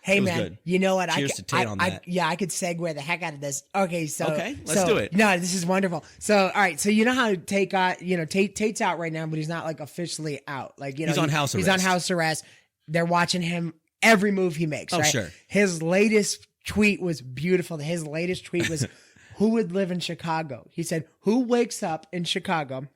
Hey man, good. you know what? Cheers to Tate on that. I could segue the heck out of this. Okay, let's do it. No, this is wonderful. So, all right, so you know how Tate got, Tate's out right now, but he's not like officially out. Like, he's on house arrest. He's on house arrest. They're watching him every move he makes. Oh, right? sure. His latest tweet was beautiful. His latest tweet was, "Who would live in Chicago?" He said, "Who wakes up in Chicago,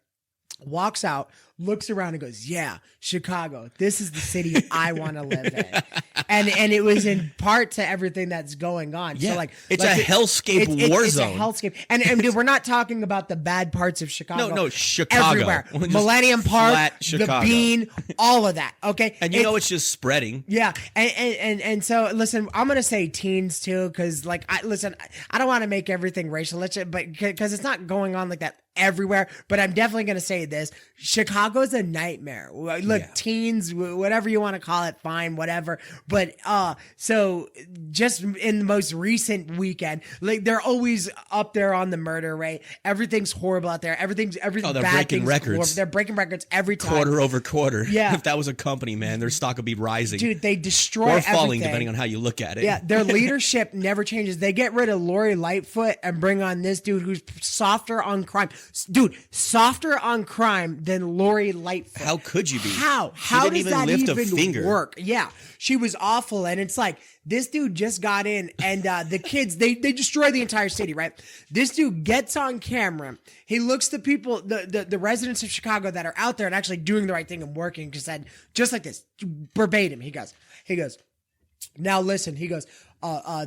walks out, looks around and goes, yeah, Chicago, this is the city I want to live in." And it was in part to everything that's going on. Yeah. So like it's a hellscape war zone. It's a hellscape. And dude, we're not talking about the bad parts of Chicago. No, Chicago. Everywhere. Millennium Park, the Bean, all of that. Okay. And it's just spreading. Yeah. And so listen, I'm gonna say teens too, because like I don't want to make everything racial, but because it's not going on like that everywhere, but I'm definitely going to say this. Chicago's a nightmare. Look, teens, whatever you want to call it, fine, whatever. But so just in the most recent weekend, like they're always up there on the murder rate. Everything's horrible out there. Everything they're bad breaking records. Horrible. They're breaking records every time. Quarter over quarter. Yeah. If that was a company, man, their stock would be rising. Dude, they destroy or falling, everything. depending on how you look at it. Yeah, their leadership never changes. They get rid of Lori Lightfoot and bring on this dude who's softer on crime. Dude, softer on crime than Lori Lightfoot. How could you be? How didn't does even that lift a even finger. work? Yeah, she was awful, and it's like this dude just got in, and the kids they destroy the entire city. Right? This dude gets on camera. He looks to people, the residents of Chicago that are out there and actually doing the right thing and working. Because said just like this, verbatim. He goes. Now listen, he goes,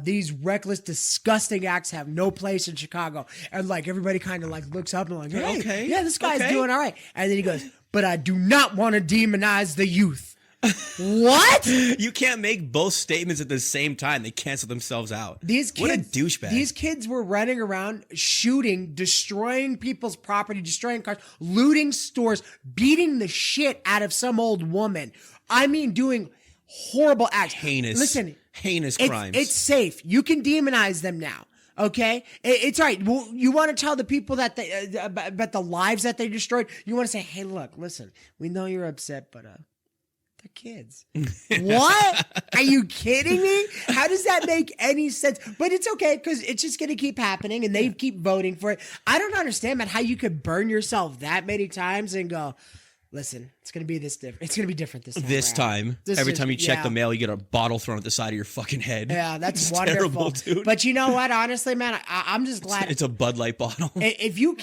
these reckless, disgusting acts have no place in Chicago. And like everybody kind of like looks up and like, hey, okay, yeah, this guy's doing all right. And then he goes, but I do not want to demonize the youth. What? You can't make both statements at the same time. They cancel themselves out. What a douchebag. These kids were running around, shooting, destroying people's property, destroying cars, looting stores, beating the shit out of some old woman. I mean, doing horrible acts. Heinous crimes. It's safe. You can demonize them now. Okay, it's all right. Well, you want to tell the people that about the lives that they destroyed. You want to say, hey, look, listen, we know you're upset, but they're kids. What? Are you kidding me? How does that make any sense? But it's okay because it's just going to keep happening and they keep voting for it. I don't understand, man, how you could burn yourself that many times and go, listen, it's going to be this different. It's going to be different this time. Every time you check the mail, you get a bottle thrown at the side of your fucking head. Yeah, that's it's wonderful, terrible, dude. But you know what? Honestly, man, I'm just glad it's a Bud Light bottle. If you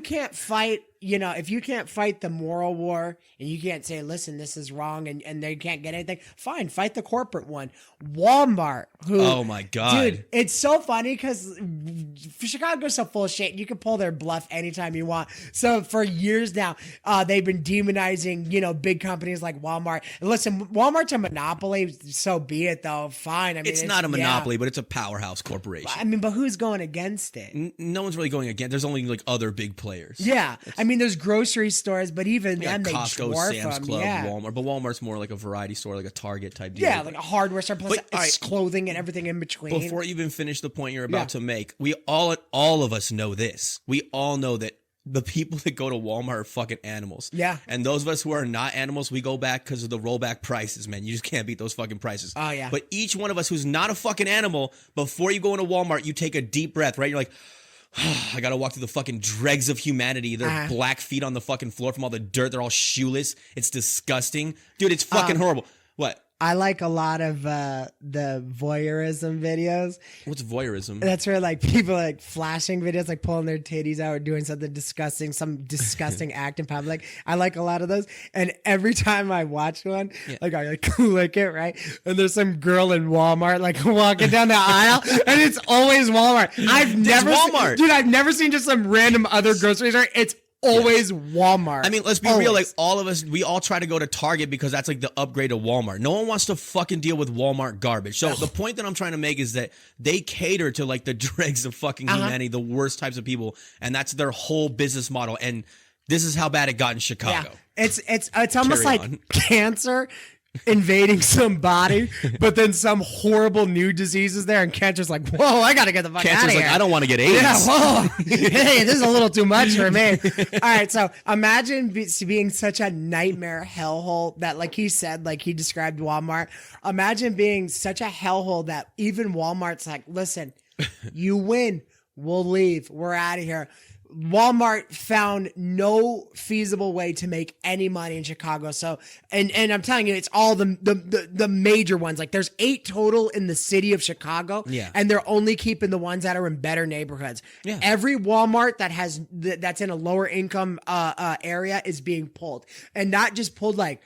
can't fight, if you can't fight the moral war and you can't say, listen, this is wrong, and they can't get anything, fine, fight the corporate one. Walmart, oh my God. Dude, it's so funny because Chicago's so full of shit. You can pull their bluff anytime you want. So for years now, they've been demonizing, big companies like Walmart. And listen, Walmart's a monopoly, so be it though. Fine. I mean, it's not a monopoly, but it's a powerhouse corporation. I mean, but who's going against it? No one's really going against. There's only like other big players. Yeah. I mean, there's grocery stores, but even then they Costco, dwarf Sam's them. Club, Yeah. Walmart. But Walmart's more like a variety store, like a Target type deal. Yeah, like a hardware store plus it's clothing and everything in between. Before you even finish the point you're about to make, we all of us know this. We all know that the people that go to Walmart are fucking animals. Yeah. And those of us who are not animals, we go back because of the rollback prices, man. You just can't beat those fucking prices. Oh, yeah. But each one of us who's not a fucking animal, before you go into Walmart, you take a deep breath, right? You're like, I gotta walk through the fucking dregs of humanity. Their black feet on the fucking floor from all the dirt. They're all shoeless. It's disgusting. Dude, it's fucking horrible. What? I like a lot of the voyeurism videos. What's voyeurism? That's where like people like flashing videos, like pulling their titties out or doing something disgusting, some disgusting act in public. I like a lot of those. And every time I watch one, like I like click it, right? And there's some girl in Walmart like walking down the aisle and it's always Walmart. I've never seen just some random other grocery store. It's always Walmart. I mean, let's be real. Like all of us, we all try to go to Target because that's like the upgrade of Walmart. No one wants to fucking deal with Walmart garbage. So the point that I'm trying to make is that they cater to like the dregs of fucking humanity, the worst types of people, and that's their whole business model. And this is how bad it got in Chicago. Yeah. It's almost like cancer invading some body, but then some horrible new disease is there, and Cancer's like, whoa, I gotta get the fuck out of Cancer's here. like, I don't want to get AIDS. Yeah, whoa. Hey, this is a little too much for me. All right, so imagine being such a nightmare hellhole that, like he said, like he described Walmart. Imagine being such a hellhole that even Walmart's like, listen, you win, we'll leave, we're out of here. Walmart found no feasible way to make any money in Chicago. So, and I'm telling you, it's all the major ones. Like there's 8 total in the city of Chicago. Yeah. And they're only keeping the ones that are in better neighborhoods. Yeah. Every Walmart that's in a lower income area is being pulled, and not just pulled like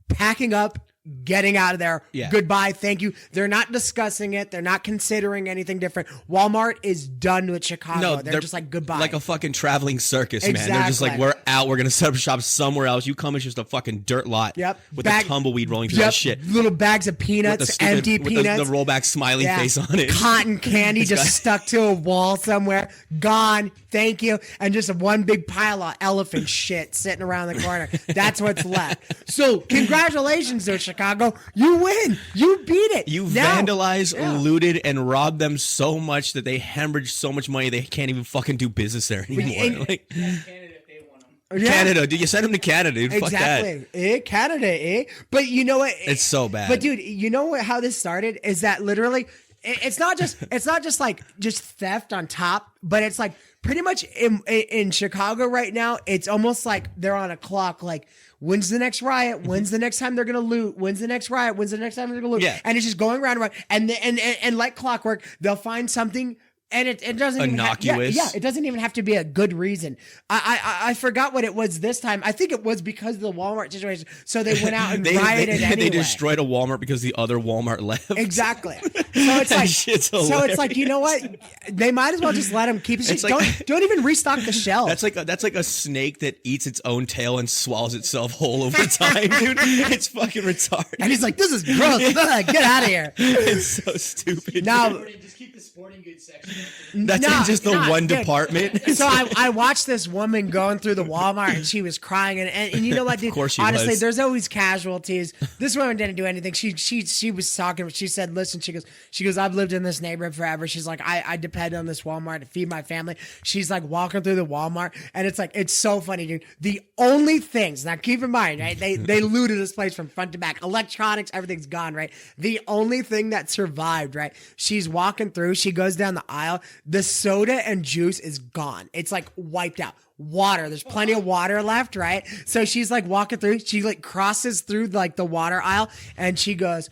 packing up, getting out of there. Yeah. Goodbye. Thank you. They're not discussing it. They're not considering anything different. Walmart is done with Chicago. No, they're just like, goodbye. Like a fucking traveling circus, man. They're just like, Exactly. we're out. We're going to set up shop somewhere else. You come, it's just a fucking dirt lot. Yep. With the tumbleweed rolling through that shit. Little bags of peanuts, empty peanuts. With the rollback smiley Yeah. face on it. Cotton candy just stuck to a wall somewhere. Gone. Thank you. And just one big pile of elephant shit sitting around the corner. That's what's left. So congratulations there, Chicago. You win. You beat it. You Now- vandalized, Yeah. looted, and robbed them so much that they hemorrhaged so much money they can't even fucking do business there anymore. And- Like, Canada if they want them. Yeah. Canada, dude, you send them to Canada, dude. Fuck that. Exactly. Canada, eh? But you know what? It's so bad. But dude, you know what? How this started is that literally, it's not just like just theft on top, but it's like pretty much in Chicago right now. It's almost like they're on a clock. Like, when's the next riot? When's the next time they're gonna loot? When's the next riot? When's the next time they're gonna loot? Yeah. And it's just going round and round. And like clockwork, they'll find something. And it doesn't even Innocuous. yeah, it doesn't even have to be a good reason. I forgot what it was this time. I think it was because of the Walmart situation. So they went out and rioted anyway. They destroyed a Walmart because the other Walmart left. Exactly. So it's That like, shit's so it's like, you know what? They might as well just let them keep it. It's like- Don't even restock the shelf. That's like a snake that eats its own tail and swallows itself whole over time, dude. It's fucking retarded. And he's like, this is gross. Get out of here. It's so stupid. Now, Just keep the sporting goods section. That's no, in just the no, one dude. department. So I watched this woman going through the Walmart and she was crying and you know what, dude? Of course she honestly, was. there's always casualties. This woman didn't do anything. She was talking. She said, listen, she goes, I've lived in this neighborhood forever. She's like, I depend on this Walmart to feed my family. She's like walking through the Walmart and it's like, it's so funny, dude. The only things, now keep in mind, right? They looted this place from front to back. Electronics, everything's gone, right? The only thing that survived, right? She's walking through, she goes down the aisle, the soda and juice is gone. It's like wiped out. Water, there's plenty of water left, right? So she's like walking through, she like crosses through like the water aisle and she goes,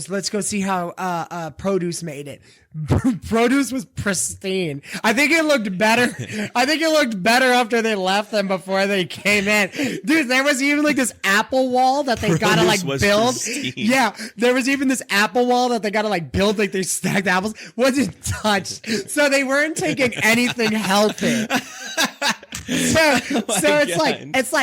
let's go see how produce made it. Produce was pristine. I think it looked better. I think it looked better after they left than before they came in. Dude, there was even like this apple wall that they gotta like Produce was build. pristine. Yeah, there was even this apple wall that they gotta like build, like they stacked apples. Wasn't touched. So they weren't taking anything healthy. So it's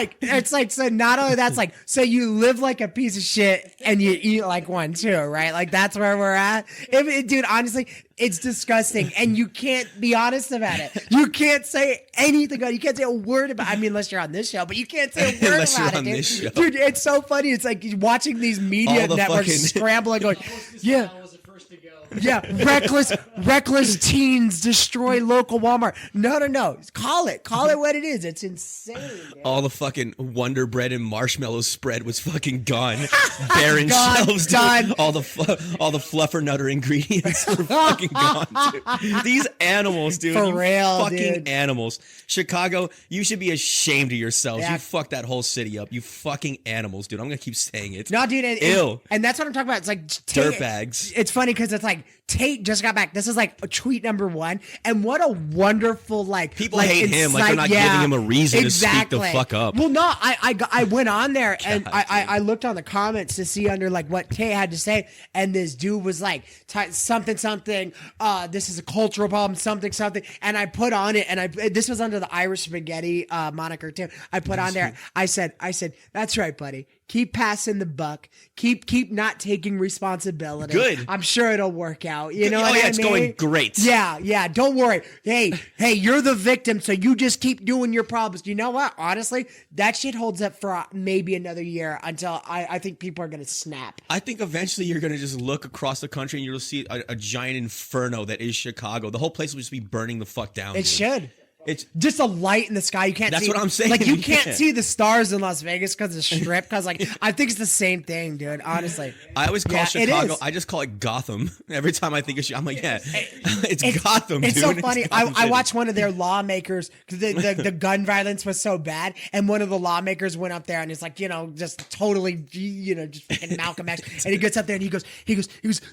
like so not only that's like, so you live like a piece of shit and you eat like one too, right? Like that's where we're at. Dude, honestly, it's disgusting and you can't be honest about it. You can't say anything. You can't say a word about it. I mean, unless you're on this show, but you can't say a word Unless about you're it, on dude. this show. Dude, it's so funny. It's like watching these media All the networks fucking- scrambling going, yeah. I was the first to go. Yeah, reckless teens destroy local Walmart. No. Call it what it is. It's insane. Man. All the fucking Wonder Bread and marshmallow spread was fucking gone. Barren Gone, shelves, dude. done. All the fluffer nutter ingredients were fucking gone, dude. These animals, dude. For you real, fucking dude. animals. Chicago, you should be ashamed of yourselves. Yeah. You fucked that whole city up. You fucking animals, dude. I'm gonna keep saying it. No, dude. Ew. And that's what I'm talking about. It's like Dirtbags. It's funny because it's like Tate just got back. This is like a tweet number 1, and what a wonderful like People like, hate him, like they're not giving him a reason to speak the fuck up. Well, no, I went on there and God, I looked on the comments to see under like what Tate had to say, and this dude was like something. This is a cultural problem. Something. And I put on it, and this was under the Irish spaghetti moniker too. I put on there. I said, that's right, buddy. Keep passing the buck. Keep not taking responsibility. Good. I'm sure it'll work out. You know Oh what yeah, I it's mean? going great. Yeah. Don't worry. Hey, you're the victim, so you just keep doing your problems. You know what? Honestly, that shit holds up for maybe another year until I think people are gonna snap. I think eventually you're gonna just look across the country and you'll see a giant inferno that is Chicago. The whole place will just be burning the fuck down. It dude. should. It's Just a light in the sky. You can't. That's see, what I'm saying. Like you You can't can't. see the stars in Las Vegas because of Strip. Because like I think it's the same thing, dude. Honestly, I always call Yeah, it Chicago. is. I just call it Gotham. Every time I think of I'm like, yeah, it's Gotham. It's dude. so funny. Gotham I City. watched one of their lawmakers because the gun violence was so bad, and one of the lawmakers went up there and it's like, just totally, just fucking Malcolm X, and he gets up there and he goes,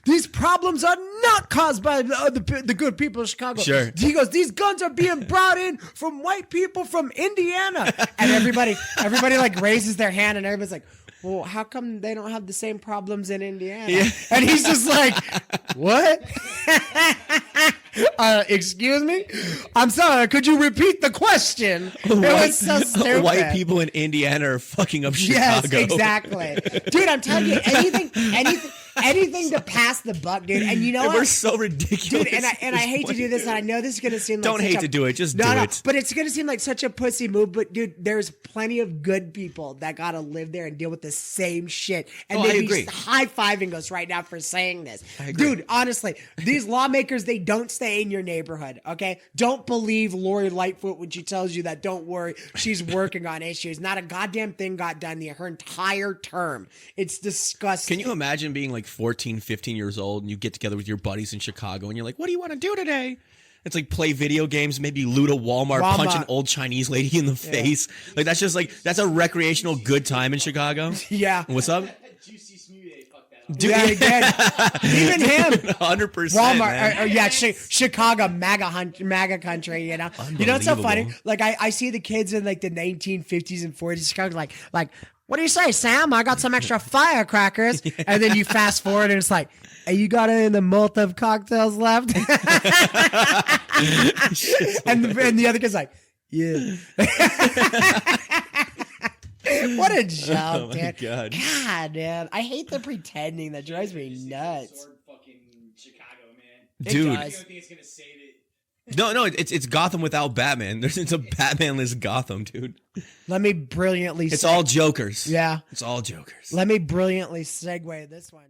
these problems are not caused by the good people of Chicago. Sure. He goes, these guns are being brought in from white people from Indiana, and everybody like raises their hand, and everybody's like, well, how come they don't have the same problems in Indiana? Yeah. And he's just like, what? Excuse me? I'm sorry, could you repeat the question? It was so stupid. White people in Indiana are fucking up Chicago. Yes, exactly. Dude, I'm telling you, anything to pass the buck, dude. And you know And what? we're so ridiculous. Dude, and I hate to do this, and I know this is gonna seem like Don't such hate a- to do it, just no, do no, it. But it's gonna seem like such a pussy move. But dude, there's plenty of good people that gotta live there and deal with the same shit. And Oh, I they'd be agree. high-fiving us right now for saying this. I agree. Dude, honestly, these lawmakers, they don't stay in your neighborhood, okay? Don't believe Lori Lightfoot when she tells you that, don't worry, she's working on issues. Not a goddamn thing got done her entire term. It's disgusting. Can you imagine being like 14, 15 years old and you get together with your buddies in Chicago and you're like, what do you want to do today? It's like play video games, maybe loot a Walmart, punch an old Chinese lady in the face. Like that's a recreational good time in Chicago. Yeah. What's up? Juicy smoothie, fuck that up. Dude, Yeah, he did. Even him. 100%. Walmart, Chicago, MAGA country, You know what's so funny? Unbelievable. Like I see the kids in like the 1950s and 40s Chicago, like, what do you say, Sam? I got some extra firecrackers. And then you fast forward and it's like, hey, you got any of the Molotov cocktails left? and the other kid's like, yeah. What a joke, Oh my dude. God. God, man. I hate the pretending. That drives me Just nuts. sword fucking Chicago, man. Dude. does. I don't think it's gonna save it. No, it's Gotham without Batman. It's a Batman-less Gotham, dude. Let me brilliantly It's all jokers. Yeah. It's all jokers. Let me brilliantly segue this one.